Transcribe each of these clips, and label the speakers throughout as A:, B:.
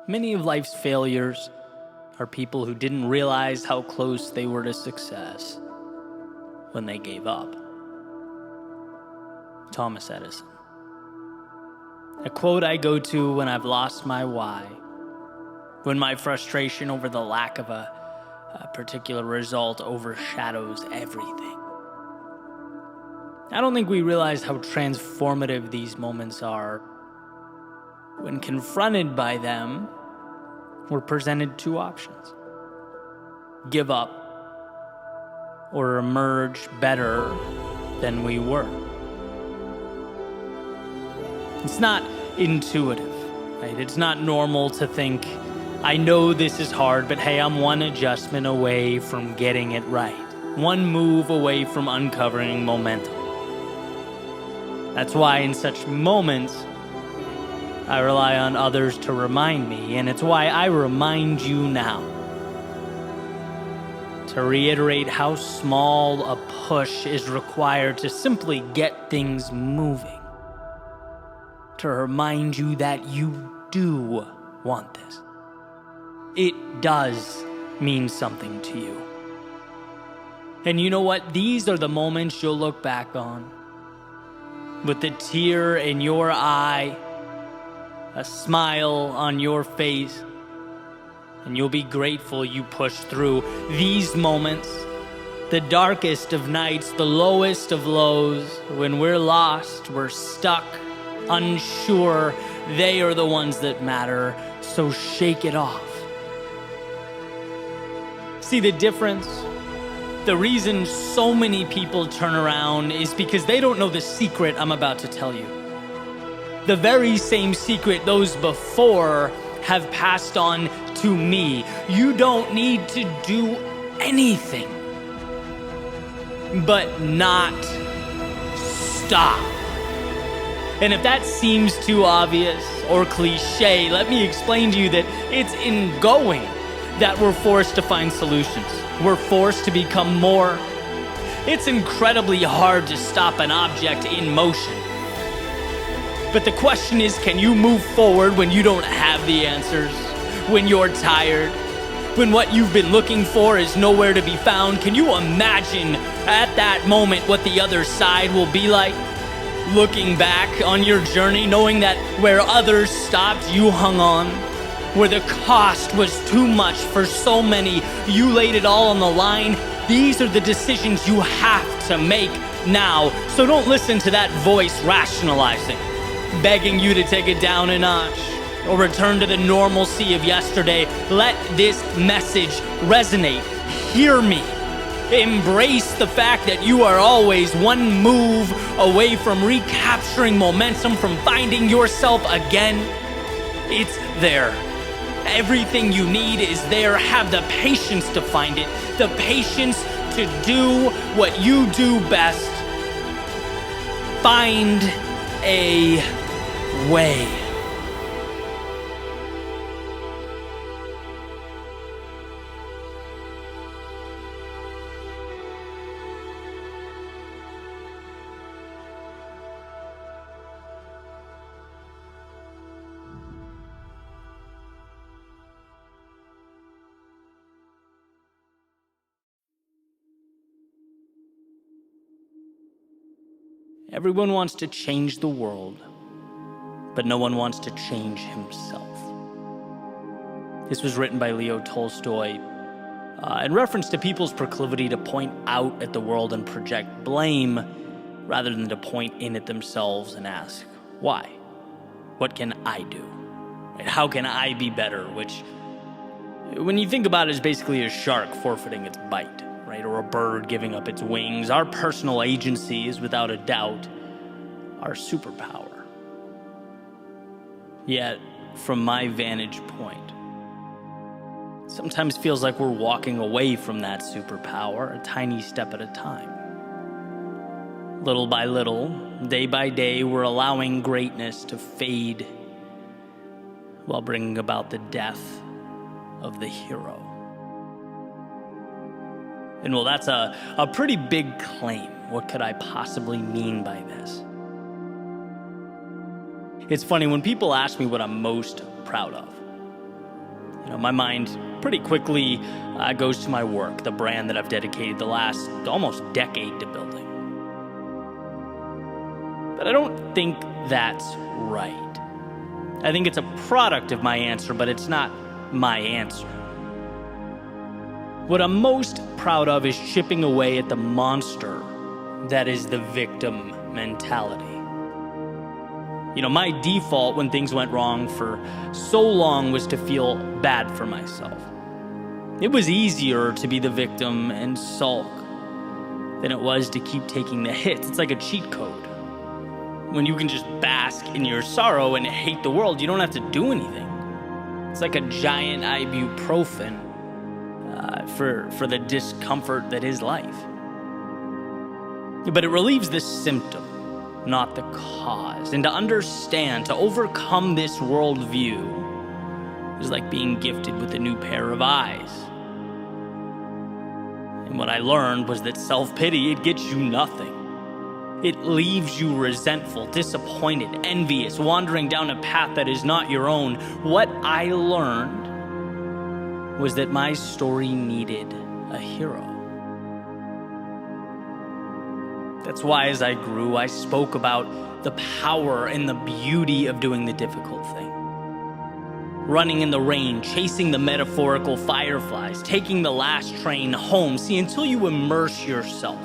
A: Many of life's failures are people who didn't realize how close they were to success when they gave up. Thomas Edison. A quote I go to when I've lost my why, when my frustration over the lack of a particular result overshadows everything. I don't think we realize how transformative these moments are. When confronted by them, we're presented two options: give up or emerge better than we were. It's not intuitive, right? It's not normal to think, I know this is hard, but hey, I'm one adjustment away from getting it right. One move away from uncovering momentum. That's why in such moments, I rely on others to remind me, and it's why I remind you now. To reiterate how small a push is required to simply get things moving. To remind you that you do want this. It does mean something to you. And you know what? These are the moments you'll look back on with the tear in your eye, a smile on your face, and you'll be grateful you pushed through. These moments, the darkest of nights, the lowest of lows, when we're lost, we're stuck, unsure, they are the ones that matter, so shake it off. See the difference? The reason so many people turn around is because they don't know the secret I'm about to tell you. The very same secret those before have passed on to me. You don't need to do anything but not stop. And if that seems too obvious or cliche, let me explain to you that it's in going that we're forced to find solutions. We're forced to become more. It's incredibly hard to stop an object in motion. But the question is, can you move forward when you don't have the answers? When you're tired? When what you've been looking for is nowhere to be found? Can you imagine at that moment what the other side will be like? Looking back on your journey, knowing that where others stopped, you hung on. Where the cost was too much for so many, you laid it all on the line. These are the decisions you have to make now. So don't listen to that voice rationalizing, begging you to take it down a notch or return to the normalcy of yesterday. Let this message resonate. Hear me. Embrace the fact that you are always one move away from recapturing momentum, from finding yourself again. It's there. Everything you need is there. Have the patience to find it, the patience to do what you do best. Find a way. Everyone wants to change the world, but no one wants to change himself. This was written by Leo Tolstoy in reference to people's proclivity to point out at the world and project blame rather than to point in at themselves and ask, why? What can I do? How can I be better? Which, when you think about it, is basically a shark forfeiting its bite. Right? Or a bird giving up its wings. Our personal agency is without a doubt our superpower. Yet, from my vantage point, sometimes feels like we're walking away from that superpower, a tiny step at a time. Little by little, day by day, we're allowing greatness to fade while bringing about the death of the hero. And well, that's a pretty big claim. What could I possibly mean by this? It's funny, when people ask me what I'm most proud of, My mind pretty quickly goes to my work, the brand that I've dedicated the last almost decade to building. But I don't think that's right. I think it's a product of my answer, but it's not my answer. What I'm most proud of is chipping away at the monster that is the victim mentality. My default when things went wrong for so long was to feel bad for myself. It was easier to be the victim and sulk than it was to keep taking the hits. It's like a cheat code. When you can just bask in your sorrow and hate the world, you don't have to do anything. It's like a giant ibuprofen for the discomfort that is life. But it relieves the symptom, not the cause. And to understand, to overcome this worldview is like being gifted with a new pair of eyes. And what I learned was that self-pity, it gets you nothing. It leaves you resentful, disappointed, envious, wandering down a path that is not your own. What I learned was that my story needed a hero. That's why as I grew, I spoke about the power and the beauty of doing the difficult thing. Running in the rain, chasing the metaphorical fireflies, taking the last train home. See, until you immerse yourself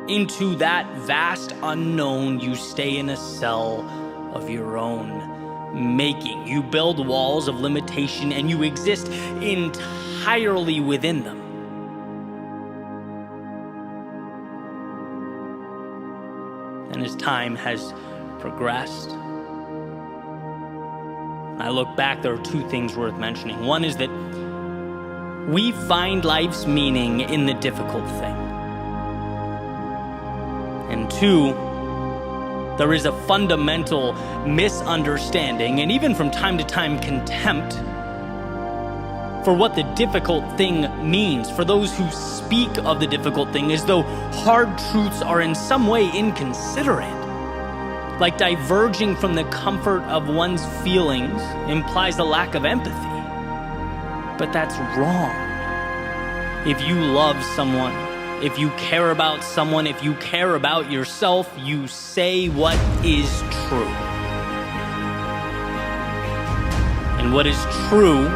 A: into that vast unknown, you stay in a cell of your own making. You build walls of limitation and you exist entirely within them. And as time has progressed, I look back, there are two things worth mentioning. One is that we find life's meaning in the difficult thing. And two, there is a fundamental misunderstanding and even from time to time contempt for what the difficult thing means, for those who speak of the difficult thing as though hard truths are in some way inconsiderate. Like diverging from the comfort of one's feelings implies a lack of empathy. But that's wrong. If you love someone, if you care about someone, if you care about yourself, you say what is true. And what is true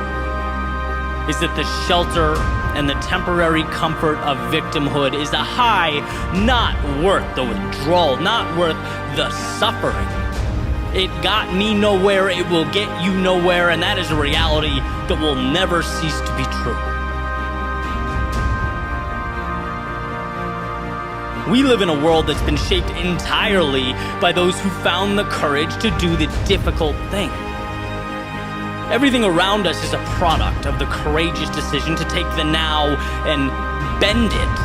A: is that the shelter and the temporary comfort of victimhood is a high not worth the withdrawal, not worth the suffering. It got me nowhere, it will get you nowhere, and that is a reality that will never cease to be true. We live in a world that's been shaped entirely by those who found the courage to do the difficult thing. Everything around us is a product of the courageous decision to take the now and bend it.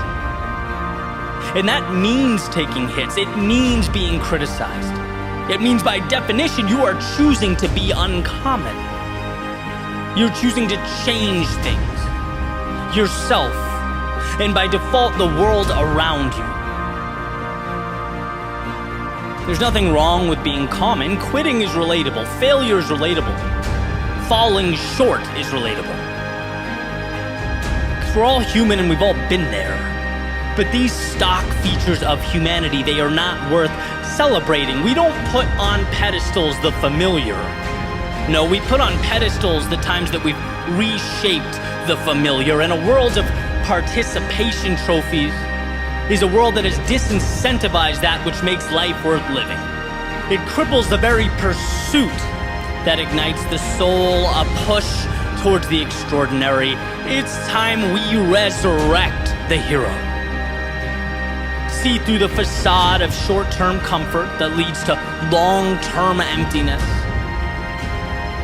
A: And that means taking hits. It means being criticized. It means by definition you are choosing to be uncommon. You're choosing to change things, yourself, and by default the world around you. There's nothing wrong with being common. Quitting is relatable. Failure is relatable. Falling short is relatable. Because we're all human and we've all been there. But these stock features of humanity, they are not worth celebrating. We don't put on pedestals the familiar. No, we put on pedestals the times that we've reshaped the familiar. And a world of participation trophies is a world that has disincentivized that which makes life worth living. It cripples the very pursuit that ignites the soul, a push towards the extraordinary. It's time we resurrect the hero. See through the facade of short-term comfort that leads to long-term emptiness.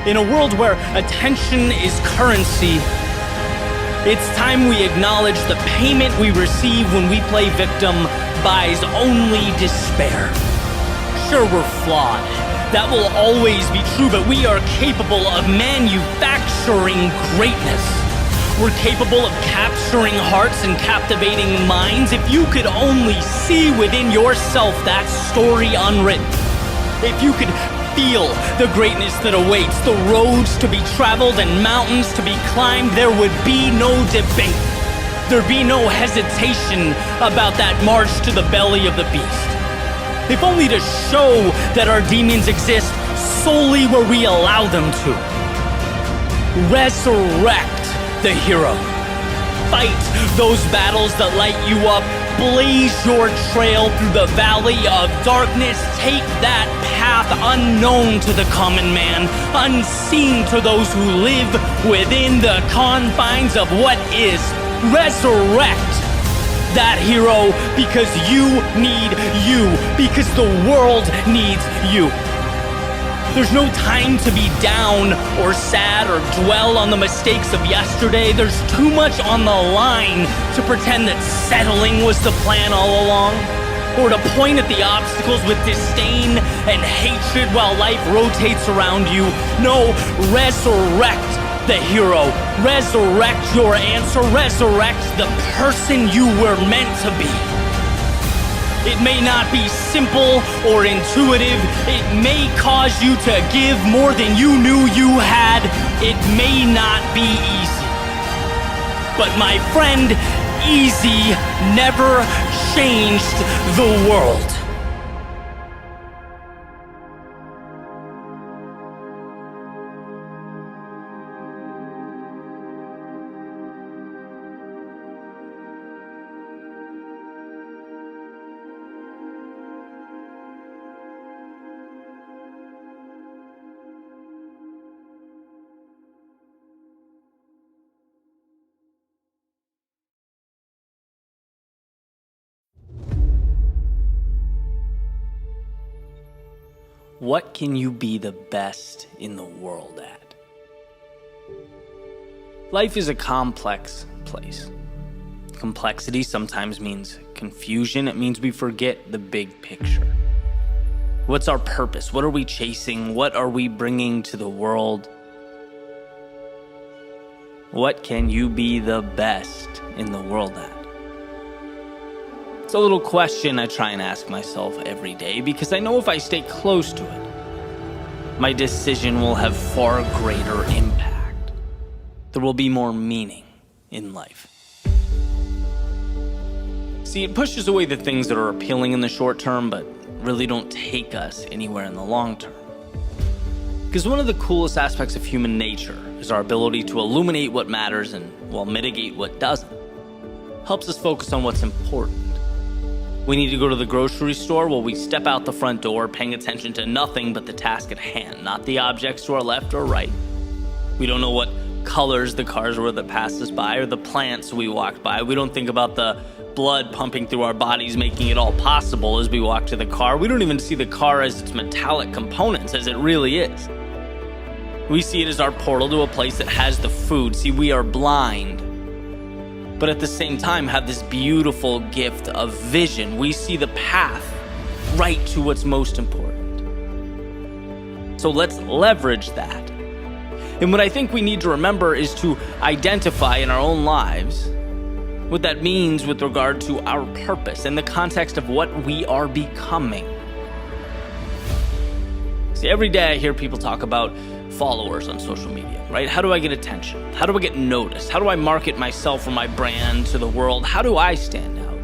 A: In a world where attention is currency, it's time we acknowledge the payment we receive when we play victim buys only despair. Sure, we're flawed. That will always be true, but we are capable of manufacturing greatness. We're capable of capturing hearts and captivating minds. If you could only see within yourself that story unwritten, if you could feel the greatness that awaits, the roads to be traveled and mountains to be climbed, there would be no debate. There'd be no hesitation about that march to the belly of the beast. If only to show that our demons exist solely where we allow them to. Resurrect the hero. Fight those battles that light you up. Blaze your trail through the valley of darkness. Take that path unknown to the common man, unseen to those who live within the confines of what is. Resurrect that hero, because you need you, because the world needs you. There's no time to be down or sad or dwell on the mistakes of yesterday. There's too much on the line to pretend that settling was the plan all along, or to point at the obstacles with disdain and hatred while life rotates around you. No, resurrect the hero. Resurrect your answer. Resurrect the person you were meant to be. It may not be simple or intuitive. It may cause you to give more than you knew you had. It may not be easy. But my friend, easy never changed the world. What can you be the best in the world at? Life is a complex place. Complexity sometimes means confusion. It means we forget the big picture. What's our purpose? What are we chasing? What are we bringing to the world? What can you be the best in the world at? It's a little question I try and ask myself every day, because I know if I stay close to it, my decision will have far greater impact. There will be more meaning in life. See, it pushes away the things that are appealing in the short term, but really don't take us anywhere in the long term. Because one of the coolest aspects of human nature is our ability to illuminate what matters and, well, mitigate what doesn't. Helps us focus on what's important. We need to go to the grocery store. Well, we step out the front door, paying attention to nothing but the task at hand, not the objects to our left or right. We don't know what colors the cars were that passed us by, or the plants we walked by. We don't think about the blood pumping through our bodies, making it all possible as we walk to the car. We don't even see the car as its metallic components, as it really is. We see it as our portal to a place that has the food. See, we are blind, but at the same time have this beautiful gift of vision. We see the path right to what's most important. So let's leverage that. And what I think we need to remember is to identify in our own lives what that means with regard to our purpose in the context of what we are becoming. See, every day I hear people talk about followers on social media, right? How do I get attention? How do I get noticed? How do I market myself or my brand to the world? How do I stand out?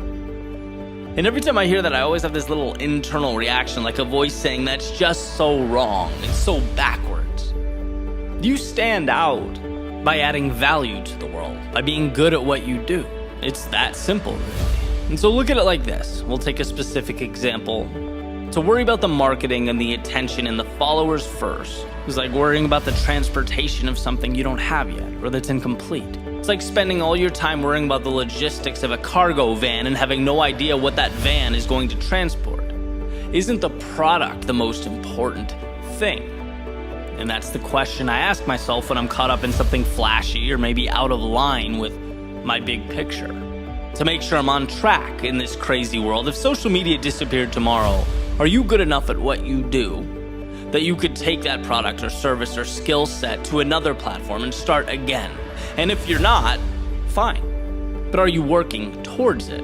A: And every time I hear that, I always have this little internal reaction, like a voice saying, that's just so wrong. It's so backwards. You stand out by adding value to the world, by being good at what you do. It's that simple, really. And so look at it like this. We'll take a specific example. To worry about the marketing and the attention and the followers first is like worrying about the transportation of something you don't have yet or that's incomplete. It's like spending all your time worrying about the logistics of a cargo van and having no idea what that van is going to transport. Isn't the product the most important thing? And that's the question I ask myself when I'm caught up in something flashy or maybe out of line with my big picture. To make sure I'm on track in this crazy world, if social media disappeared tomorrow, are you good enough at what you do that you could take that product or service or skill set to another platform and start again? And if you're not, fine. But are you working towards it?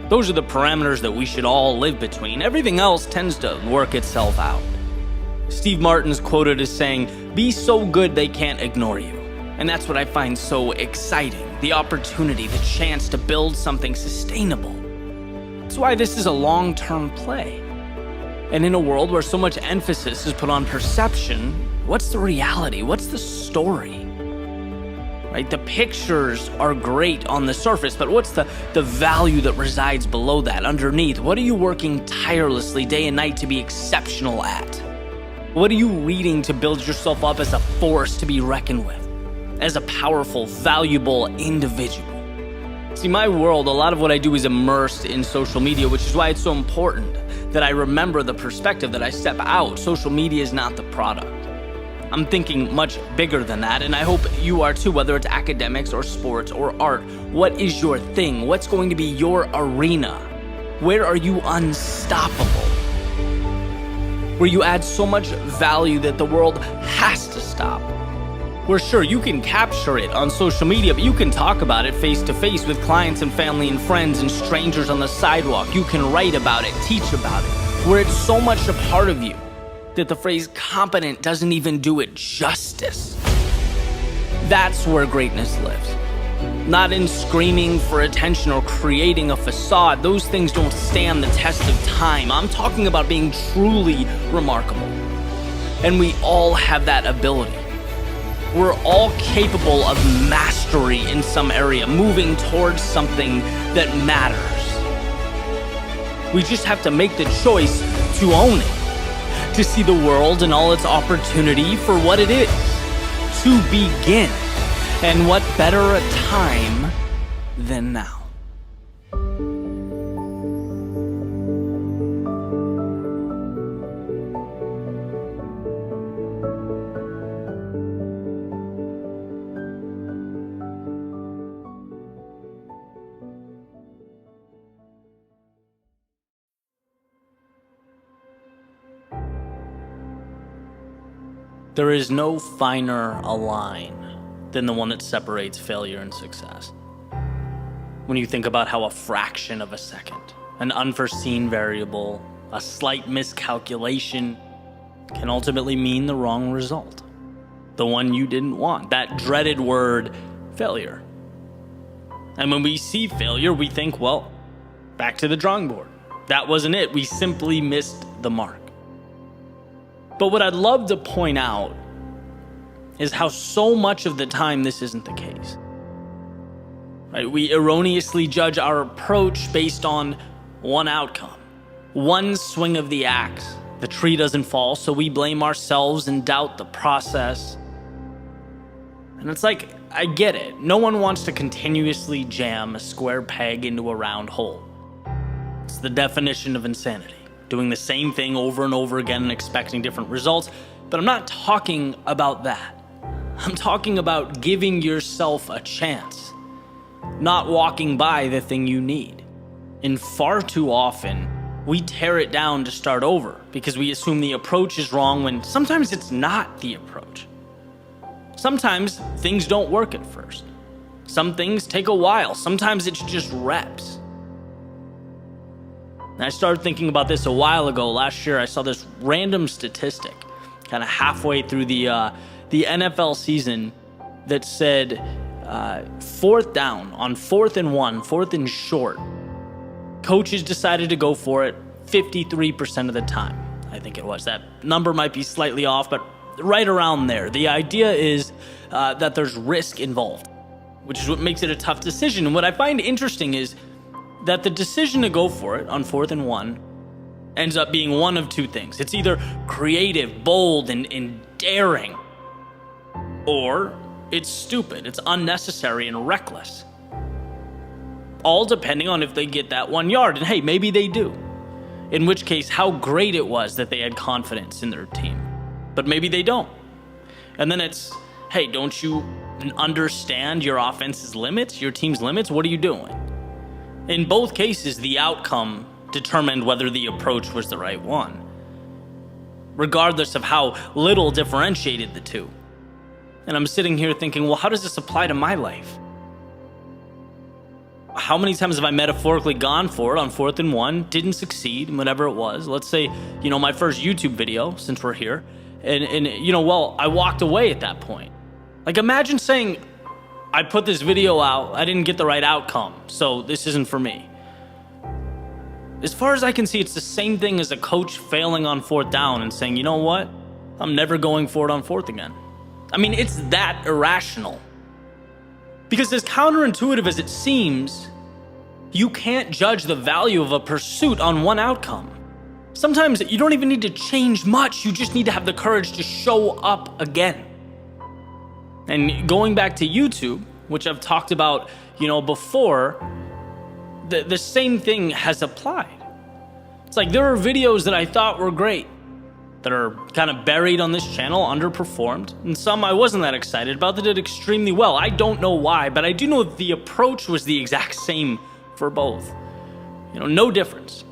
A: Those are the parameters that we should all live between. Everything else tends to work itself out. Steve Martin's quoted as saying, "Be so good they can't ignore you." And that's what I find so exciting, the opportunity, the chance to build something sustainable. That's why this is a long-term play. And in a world where so much emphasis is put on perception, what's the reality? What's the story? Right? The pictures are great on the surface, but what's the value that resides below that, underneath? What are you working tirelessly day and night to be exceptional at? What are you reading to build yourself up as a force to be reckoned with, as a powerful, valuable individual? See, my world, a lot of what I do is immersed in social media, which is why it's so important that I remember the perspective, that I step out. Social media is not the product. I'm thinking much bigger than that, and I hope you are too, whether it's academics or sports or art. What is your thing? What's going to be your arena? Where are you unstoppable? Where you add so much value that the world has to stop. Where sure, you can capture it on social media, but you can talk about it face to face with clients and family and friends and strangers on the sidewalk. You can write about it, teach about it. Where it's so much a part of you that the phrase competent doesn't even do it justice. That's where greatness lives. Not in screaming for attention or creating a facade. Those things don't stand the test of time. I'm talking about being truly remarkable. And we all have that ability. We're all capable of mastery in some area, moving towards something that matters. We just have to make the choice to own it. To see the world and all its opportunity for what it is, to begin. And what better a time than now? There is no finer a line than the one that separates failure and success. When you think about how a fraction of a second, an unforeseen variable, a slight miscalculation can ultimately mean the wrong result. The one you didn't want, that dreaded word, failure. And when we see failure, we think, well, back to the drawing board. That wasn't it. We simply missed the mark. But what I'd love to point out is how so much of the time this isn't the case. Right? We erroneously judge our approach based on one outcome, one swing of the axe. The tree doesn't fall, so we blame ourselves and doubt the process. And it's like, I get it. No one wants to continuously jam a square peg into a round hole. It's the definition of insanity. Doing the same thing over and over again and expecting different results. But I'm not talking about that. I'm talking about giving yourself a chance, not walking by the thing you need. And far too often, we tear it down to start over because we assume the approach is wrong when sometimes it's not the approach. Sometimes things don't work at first. Some things take a while. Sometimes it's just reps. And I started thinking about this a while ago. Last year, I saw this random statistic kind of halfway through the NFL season that said fourth down on 4th and 1, 4th and short, coaches decided to go for it 53% of the time. I think it was. That number might be slightly off, but right around there. The idea is that there's risk involved, which is what makes it a tough decision. And what I find interesting is that the decision to go for it on 4th and 1 ends up being one of two things. It's either creative, bold, and daring, or it's stupid, it's unnecessary and reckless. All depending on if they get that 1 yard. And hey, maybe they do. In which case, how great it was that they had confidence in their team. But maybe they don't. And then it's, hey, don't you understand your offense's limits, your team's limits? What are you doing? In both cases, the outcome determined whether the approach was the right one, regardless of how little differentiated the two. And I'm sitting here thinking, well, how does this apply to my life? how many times have I metaphorically gone for it on 4th and 1, didn't succeed, whatever it was. Let's say, my first YouTube video, since we're here, and I walked away at that point. Like, imagine saying, I put this video out, I didn't get the right outcome, so this isn't for me. As far as I can see, it's the same thing as a coach failing on 4th down and saying, you know what? I'm never going for it on 4th again. I mean, it's that irrational. Because as counterintuitive as it seems, you can't judge the value of a pursuit on one outcome. Sometimes you don't even need to change much, you just need to have the courage to show up again. And going back to YouTube, which I've talked about, before, the same thing has applied. It's like there are videos that I thought were great that are kind of buried on this channel, underperformed, and some I wasn't that excited about that did extremely well. I don't know why, but I do know the approach was the exact same for both. No difference.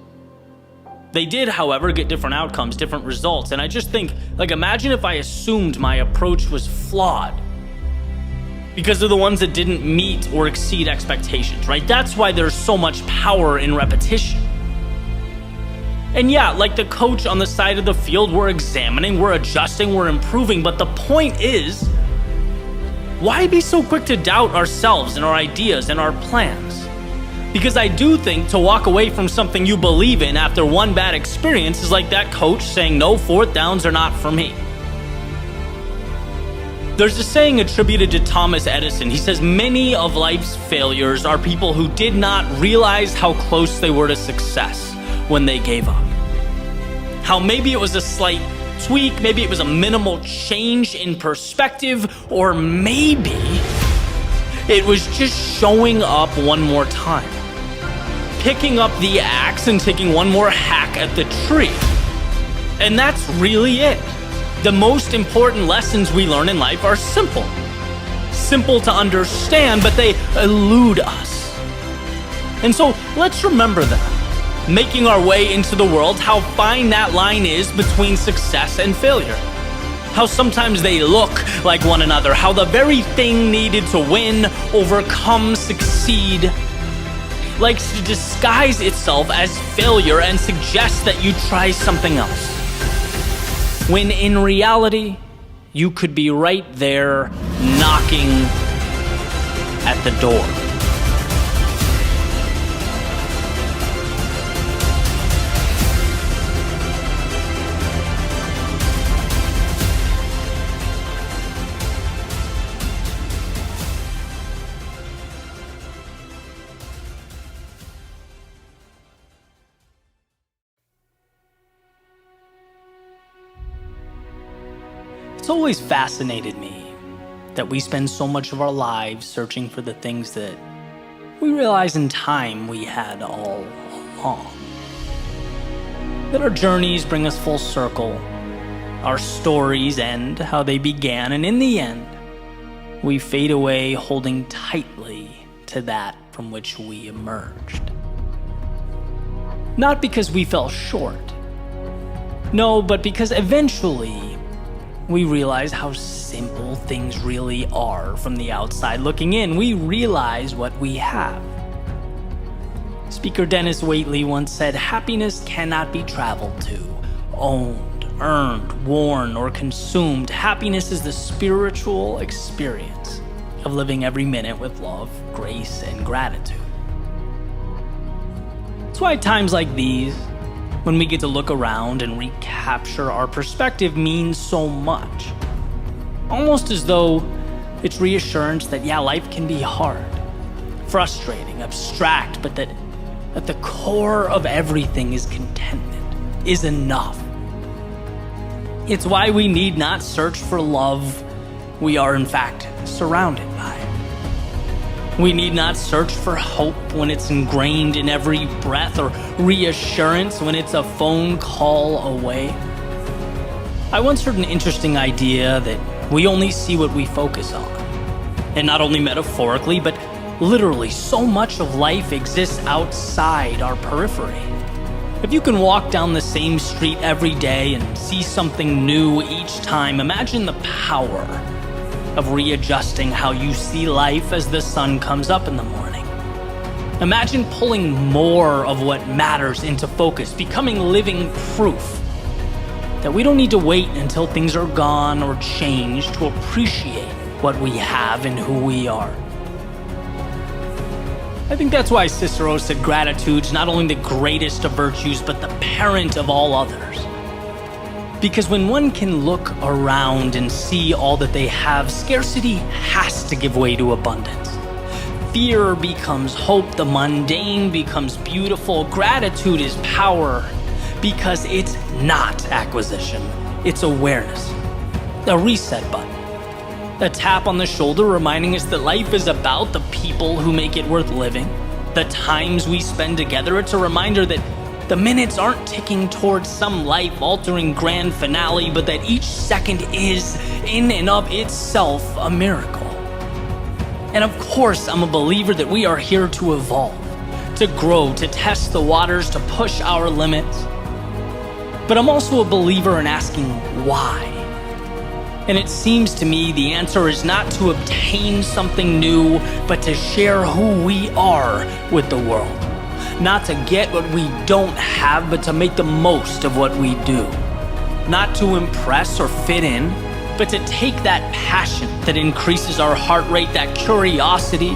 A: They did, however, get different outcomes, different results, and I just think, imagine if I assumed my approach was flawed because they're the ones that didn't meet or exceed expectations, right? That's why there's so much power in repetition. And yeah, like the coach on the side of the field, we're examining, we're adjusting, we're improving, but the point is, why be so quick to doubt ourselves and our ideas and our plans? Because I do think to walk away from something you believe in after one bad experience is like that coach saying, no, 4th downs are not for me. There's a saying attributed to Thomas Edison. He says, many of life's failures are people who did not realize how close they were to success when they gave up. How maybe it was a slight tweak, maybe it was a minimal change in perspective, or maybe it was just showing up one more time, picking up the axe and taking one more hack at the tree. And that's really it. The most important lessons we learn in life are simple. Simple to understand, but they elude us. And so let's remember that. Making our way into the world, how fine that line is between success and failure. How sometimes they look like one another, how the very thing needed to win, overcome, succeed, likes to disguise itself as failure and suggest that you try something else. When in reality, you could be right there knocking at the door. It's always fascinated me that we spend so much of our lives searching for the things that we realize in time we had all along. That our journeys bring us full circle, our stories end how they began, and in the end, we fade away holding tightly to that from which we emerged. Not because we fell short, no, but because eventually we realize how simple things really are from the outside looking in. We realize what we have. Speaker Dennis Waitley once said, happiness cannot be traveled to, owned, earned, worn, or consumed. Happiness is the spiritual experience of living every minute with love, grace, and gratitude. That's why at times like these, when we get to look around and recapture our perspective, means so much. Almost as though it's reassurance that, yeah, life can be hard, frustrating, abstract, but that at the core of everything is contentment, is enough. It's why we need not search for love we are in fact surrounded by. We need not search for hope when it's ingrained in every breath, or reassurance when it's a phone call away. I once heard an interesting idea that we only see what we focus on. And not only metaphorically, but literally, so much of life exists outside our periphery. If you can walk down the same street every day and see something new each time, imagine the power of readjusting how you see life as the sun comes up in the morning. Imagine pulling more of what matters into focus, becoming living proof that we don't need to wait until things are gone or changed to appreciate what we have and who we are. I think that's why Cicero said gratitude's not only the greatest of virtues, but the parent of all others. Because when one can look around and see all that they have, scarcity has to give way to abundance. Fear becomes hope, the mundane becomes beautiful. Gratitude is power because it's not acquisition, it's awareness. A reset button. A tap on the shoulder reminding us that life is about the people who make it worth living. The times we spend together, it's a reminder that the minutes aren't ticking towards some life-altering grand finale, but that each second is, in and of itself, a miracle. And of course, I'm a believer that we are here to evolve, to grow, to test the waters, to push our limits. But I'm also a believer in asking why. And it seems to me the answer is not to obtain something new, but to share who we are with the world. Not to get what we don't have, but to make the most of what we do. Not to impress or fit in, but to take that passion that increases our heart rate, that curiosity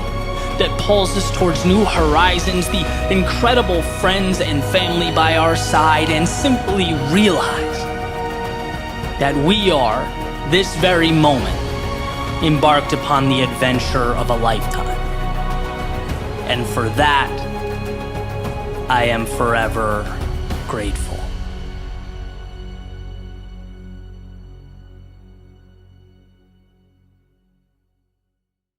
A: that pulls us towards new horizons, the incredible friends and family by our side, and simply realize that we are, this very moment, embarked upon the adventure of a lifetime. And for that, I am forever grateful.